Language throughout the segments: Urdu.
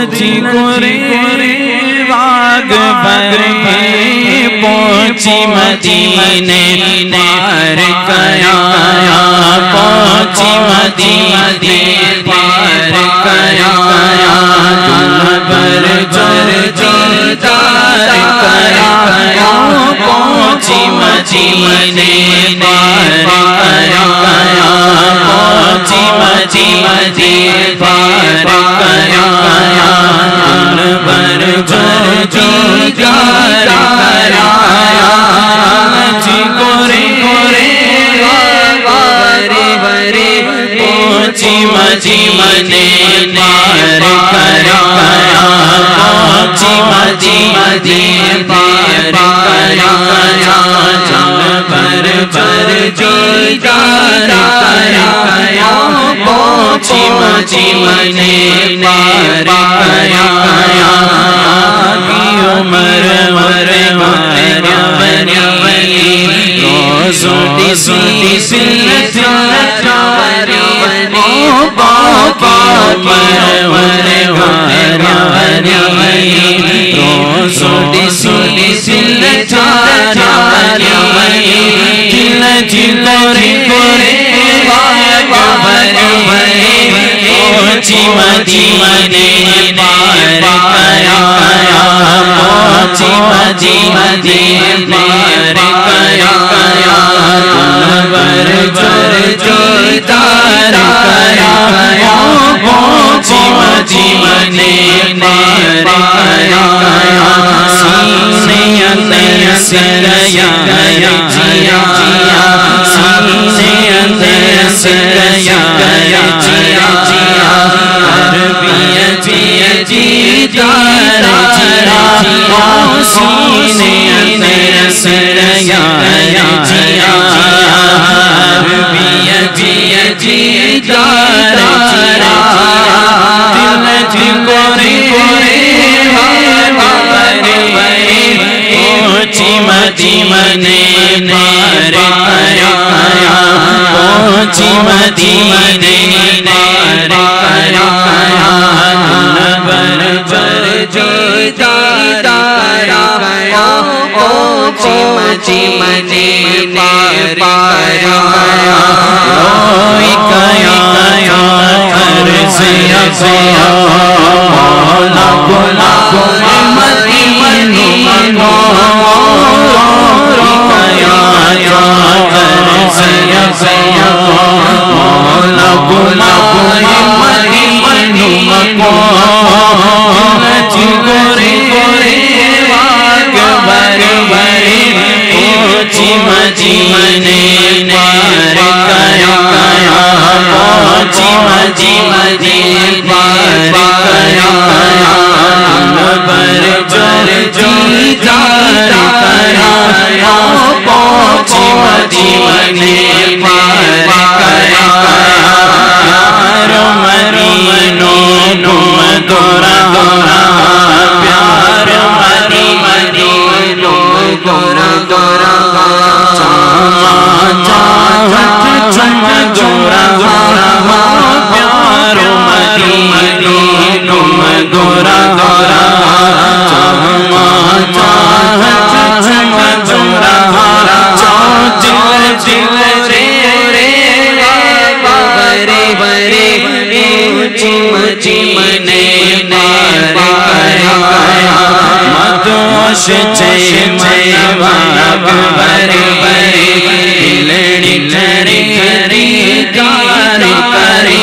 دلچی گورے واگ برے پہنچی مدینے پار کیا پہنچی مدینے پار کیا دل بر جر دیدار کیا پہنچی مدینے پار کیا پہنچی مدینے پار کیا دل بر جر دیدار کیا دلچی گورے پہنچی مدینے پار کیا پہنچی مدینے پار کیا دل بر جر دیدار کیا پہنچی مدینے پار کیا عمر روزوں دی سلت دلچی گورے پہنچی مدینے پار کیا پہنچی مدینے پار کیا دل بر جر دیدار کیا پہنچی مدینے پار کیا سینے اندر سریا جیا سینے اندر سریا جیا عربیت دیدار جیا سینے اندر سریا جیا عربیت دیدار جیا دلچی گورے پہنچی مدینے پار کیا پہنچی مدینے پار کیا دل بر جر دیدار کیا پہنچی مدینے پار کیا روئی کیا عرض افیا مولا مولا مدینے روئی کیا عرض افیا مولا مولا مدینے دلچی گورے واگ برے پہنچی مدینے پار کیا پہنچی مدینے پار کیا دل بر جر دیدار کیا پہنچی مدینے پار کیا مرینو تم گورا گورا پیار مرینو تم گورا گورا چاہت چم گورا گورا پیار مرینو تم گورا گورا چاہت چم گورا گورا دلچی برے مدینے پار کیا مدوش چشمے واگ برے دلڑی دیدار کرے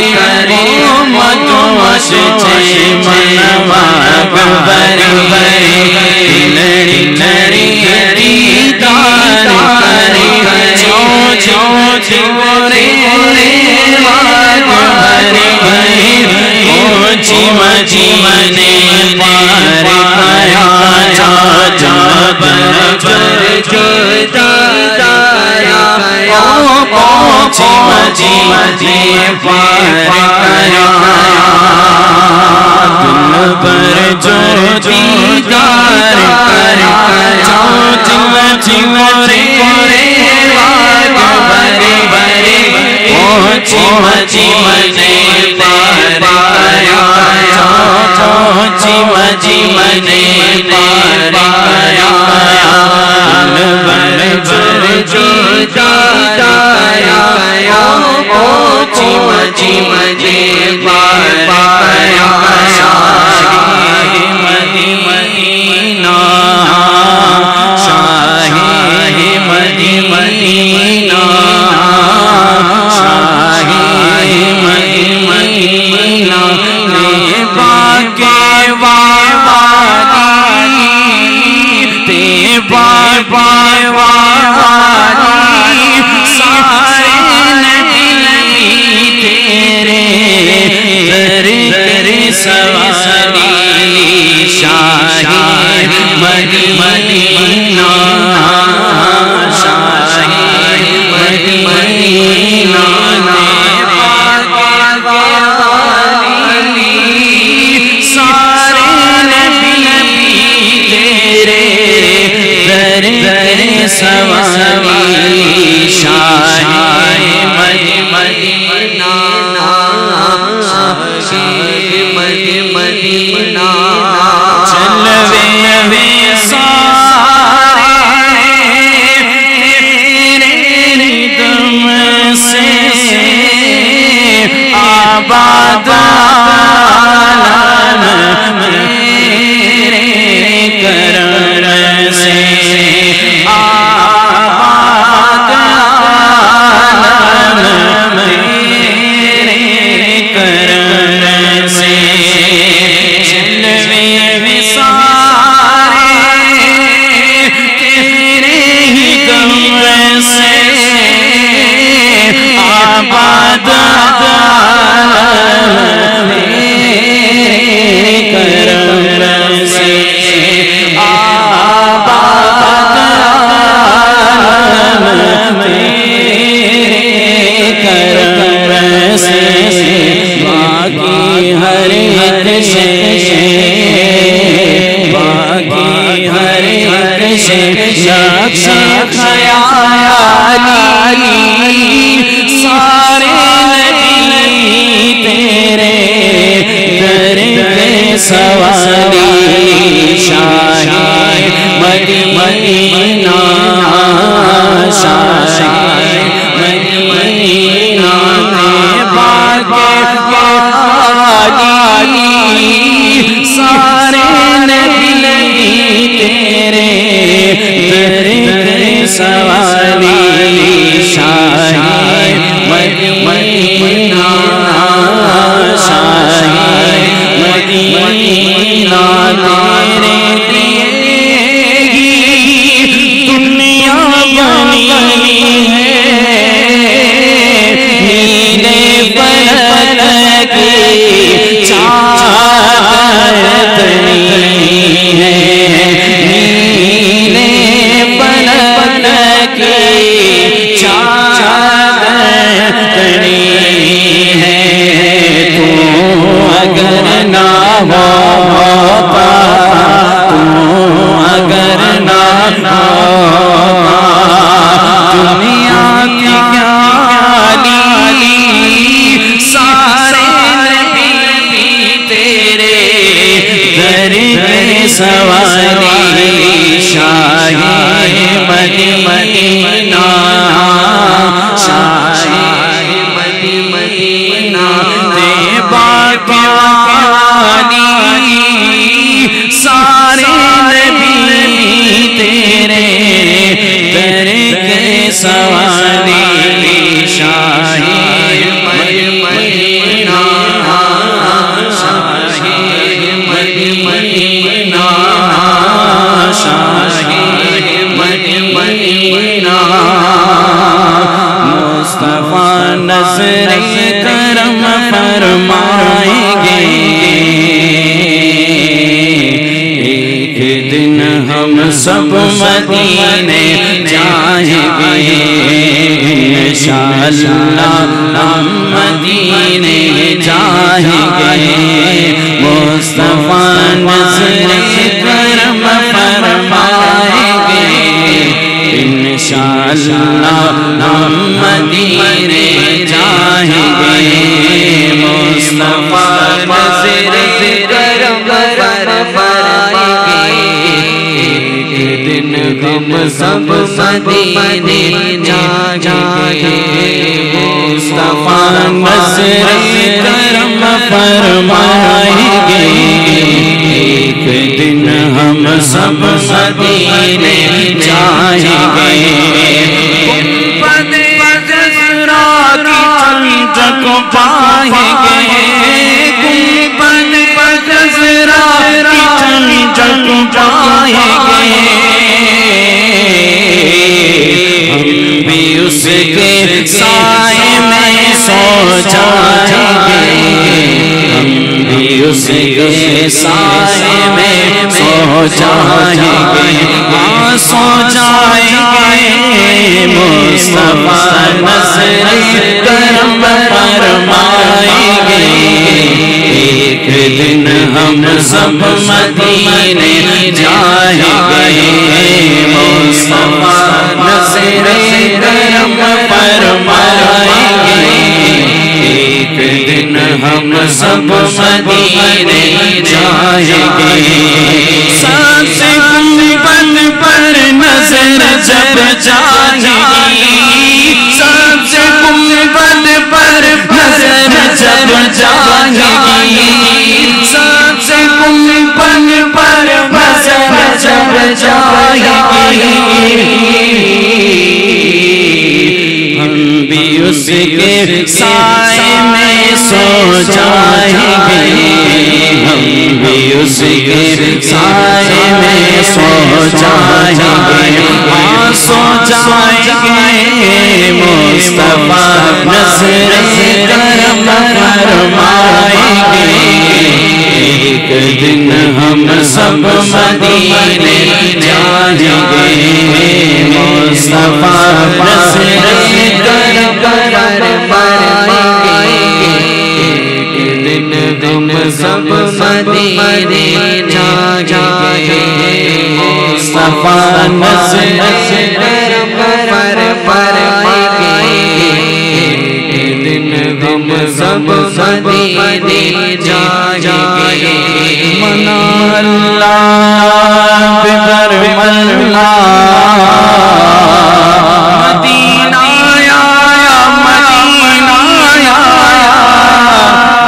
مدوش چشمے واگ برے دلڑی دیدار کرے دلچی گورے واگ برے پہنچی مدینے پار کیا دل بر جر دیدار کیا پہنچی مدینے پار کیا دل بر جر دیدار کیا دلچی گورے واگ برے پہنچی مدینے پار کیا سواری شاہی مدینہ شاہی مدینہ سواری شاہی مدینہ شاہی مدینہ چلوے سارے تیرے دم سے آباد عالم تیرے کرم سے سواری شاہی مدینہ شاہی مدینہ باغ عالی سارے نبی تیرے در سواری شاہی مدینہ شاہی مدینہ تیرے دنیا بنی ہے نیلے فلک کی چادر تنی ہے نیلے فلک کی چادر تنی ہے تو اگر نہ ہوتا تو اگر نہ ہوتا دنیا کی عالی سارے نبی تیرے در سواری شاہی مدینہ شاہی مدینہ سارے نبی تیرے در کے سواری شاہی مدینہ شاہی مدینہ شاہی مدینہ مصطفیٰ نظر کرم فرمائیں گے ہم سب مدینے جائیں گے انشاءاللہ ہم مدینے جائیں گے مصطفیٰ نظر کرم فرمائیں گے انشاءاللہ ہم مدینے جائیں گے مصطفیٰ نظر کرم فرمائیں گے ہم سب مدینے جائیں گے مصطفیٰ نظر کرم فرمائیں گے ایک دن ہم سب مدینے جائیں گے گنبد خضرا کی چمچم پائیں گے گنبد خضرا کی چمچم پائیں گے ہم بھی اس کے سائے میں سو جائیں گے ہم بھی بھی اس کے سائے میں سو جائیں گے سو جائیں گے مصطفیٰ نظر کرم فرمائیں گے ایک دن ہم سب مدینے جائیں گے مصطفیٰ نظر کرم فرمائیں گے ایک دن ہم سب مدینے جائیں گے سب سے گنبد پر نظر جب جائیں گی سب سے گنبد پر نظر جب جائیں گی سب سے گنبد پر نظر جب جائیں گی ہم بھی اس کے سائے میں سو جائیں گے ہم بھی اس کے سائے میں سو جائیں گے سو جائیں گے مصطفیٰ نظر کرم فرمائیں گے ایک دن ہم سب مدینے جائیں گے مصطفیٰ نظر کرم فرمائیں گے ایک دن ہم سب مدینے جائیں گے مصطفیٰ نظر کرم فرمائیں گے ایک دن ہم سب مدینے جائیں گے منا اللہ بکرم اللہ مدینہ یا مدینہ یا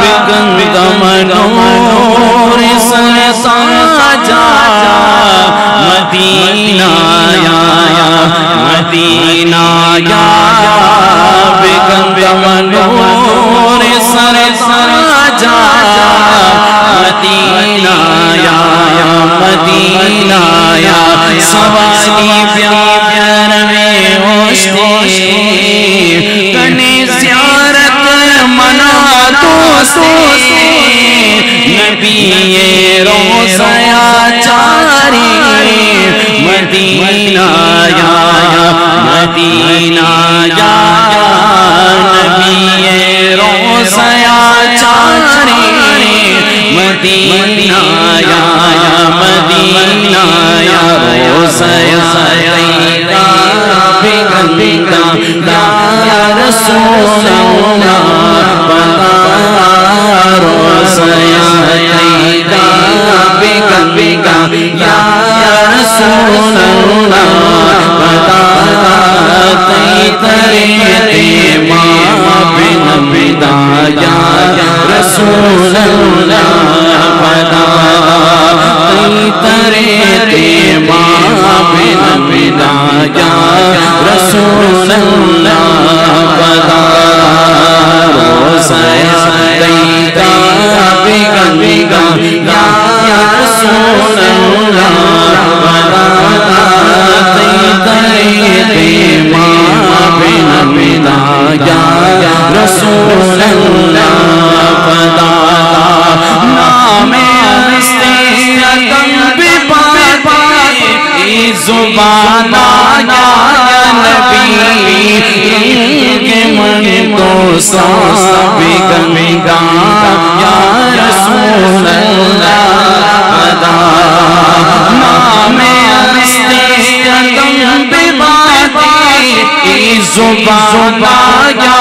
بگندم نور سر ساجا مدینہ یا مدینہ یا بگندم نور سر ساجا مدینہ یا مدینہ یا سوالی پیار میں ہوشتی کنے زیارت منا دوستی نبی روزہ چاری مدینہ یا مدینہ یا نبی روزہ چاری مدینہ یا مدینہ یا روزہ طیبہ بگندہ یا رسول اللہ بتا روزہ طیبہ بگندہ یا رسول اللہ بتا تیترے ماں بن بدا یا رسول اللہ بتا تیترے ماں بن بدا یا رسول اللہ بتا روزہ طیبہ بگندہ یا رسول اللہ بتا تیترے ماں بن بدا یا رسول اللہ بتا نام ہستی اکم بپائی زبان آیا نبی رنگ من تو سا بگندہ یا رسول اللہ بتا نام ہستی اکم بپائی زبان آیا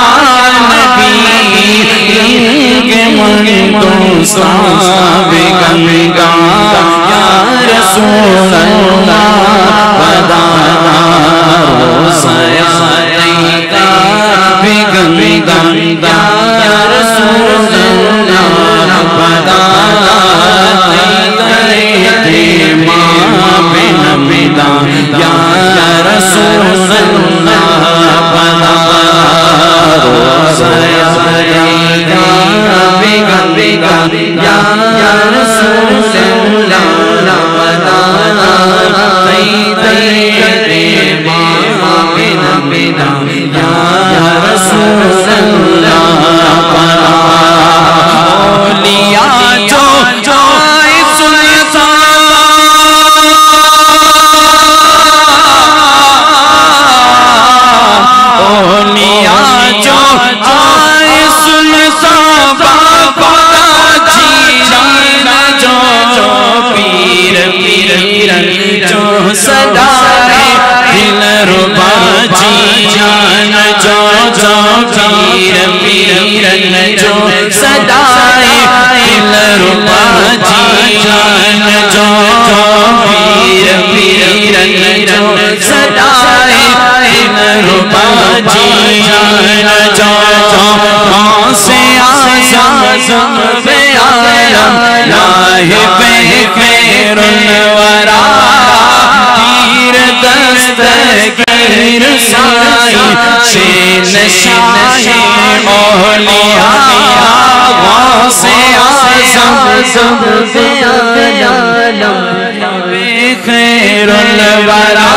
نبی رنگ من تو سا بگندہ یا رسول اللہ بتا روزہ طیبہ بگندہ یا رسول اللہ بتا تیترے ماں بن بدا یا رسول اللہ بتا روزہ طیبہ بگندہ یا رسول جینا جو سے آزم بے عالم لاہب خیر الورا تیر دستگیر سائی شین شاہ اولیاء غوث آزم بے عالم خیر الورا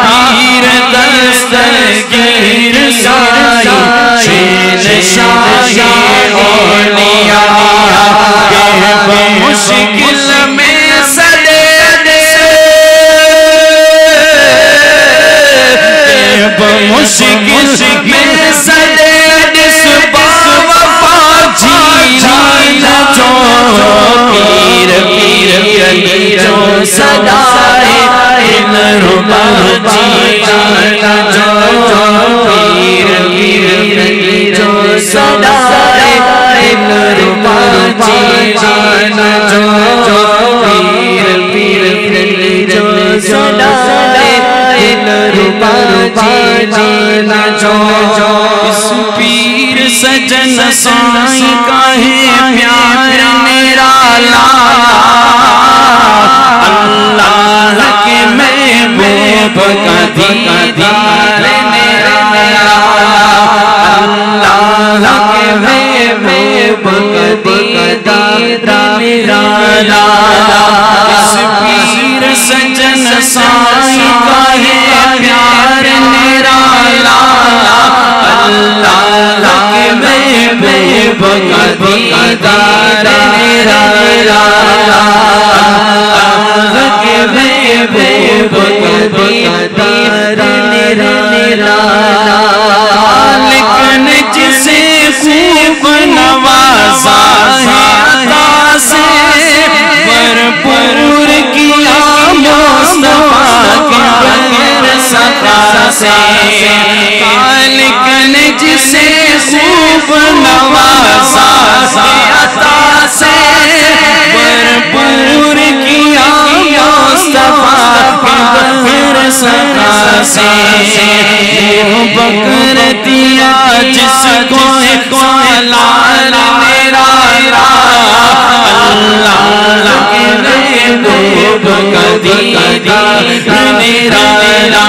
پیر دستگیر سائی شین شاہ اولیاء کہ مشکل میں سڑے مشکل میں سڑے جس وفا جینا جو پیر جو سدائے ربا جینا جو پیر جو سدائے ربا جینا جو پیر جو سدائے ربا جینا جو اس پیر سجن سائی کا ہے پیار نرالا اللہ کے محبوب کا دیدار نرالا اللہ کے محبوب کا دیدار نرالا اس پیر سجن سائی کا ہے پیار نرالا اللہ کے محبوب کا دیدار نرالا اللہ کے محبوب کا دیدار نرالا لیکن جسے خوب نوازا ہے عطا سے بھرپور کیا مصطفیٰ کے بغیر سقا سے لیکن جسے خوب نوازا ہے عطا سے بھرپور کیا مصطفیٰ کے بغیر سقا سے بکر دیا جس کو ایک لال نرالا اللہ کے محبوب کا دیدار نرالا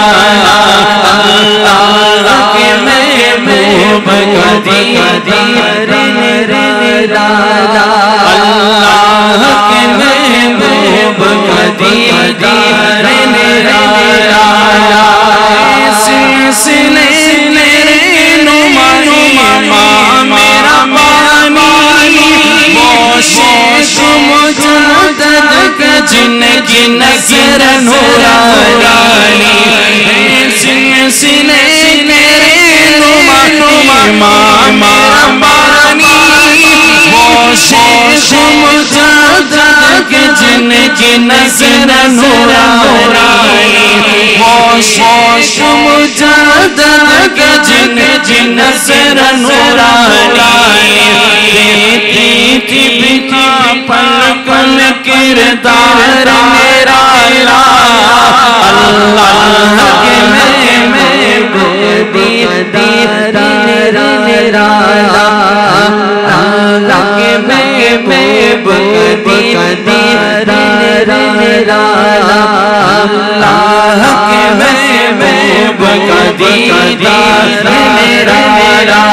اللہ کے محبوب کا دیدار نرالا اللہ کے محبوب کا دیدار نرالا سلسلے میرے نمائی ماں میرا بانی وہ شیخ مجدد کا جن کی نظر نورانی سلسلے میرے نمائی ماں میرا بانی وہ شیخ مجدد کا جن کی نظر نورانی وہ شیخ مجدد کا جن کی نظر نورانی دیتی تھی بنا پل پل کردار نرالا اللہ کے محبوب دیدار نرالا اللہ کے محبوب دیدار نرالا اللہ کے محبوب کا دیدار نرالا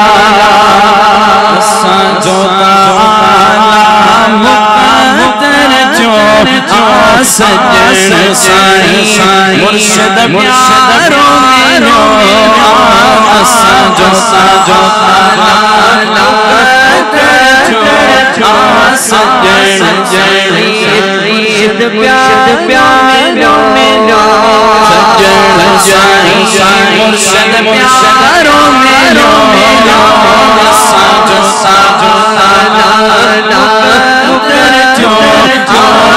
سجو مقدر جو سجن سائی مرشد پیاروں میں رو سجو مقدر جو سجن پیاروں میں رو سجن سائی مرشد پیاروں میں رو سجو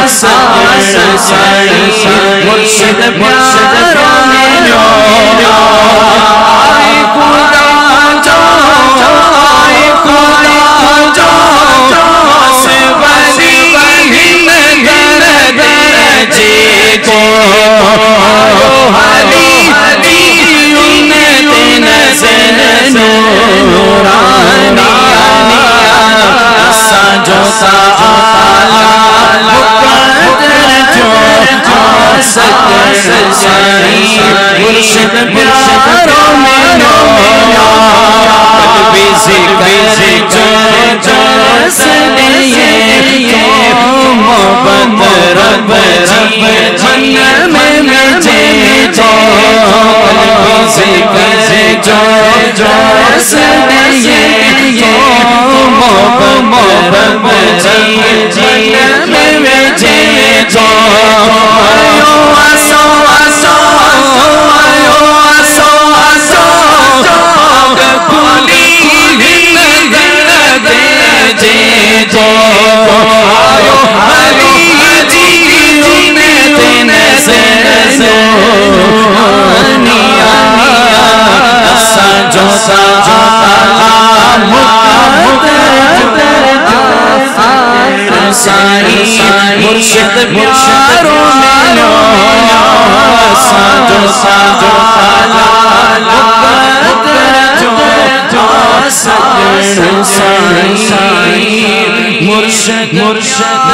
سجن سائی مرشد پیاروں میں رو آئے خدا جو آئے خدا جو سوری درجے کو حلی مرشد پیاروں میں قلبی ذکر جو سنیے محبت رب جی من میں جے جو قلبی ذکر جو سنیے محبت رب جی من میں جے جو مرشد پیاروں میں ساجو ساجو مرشد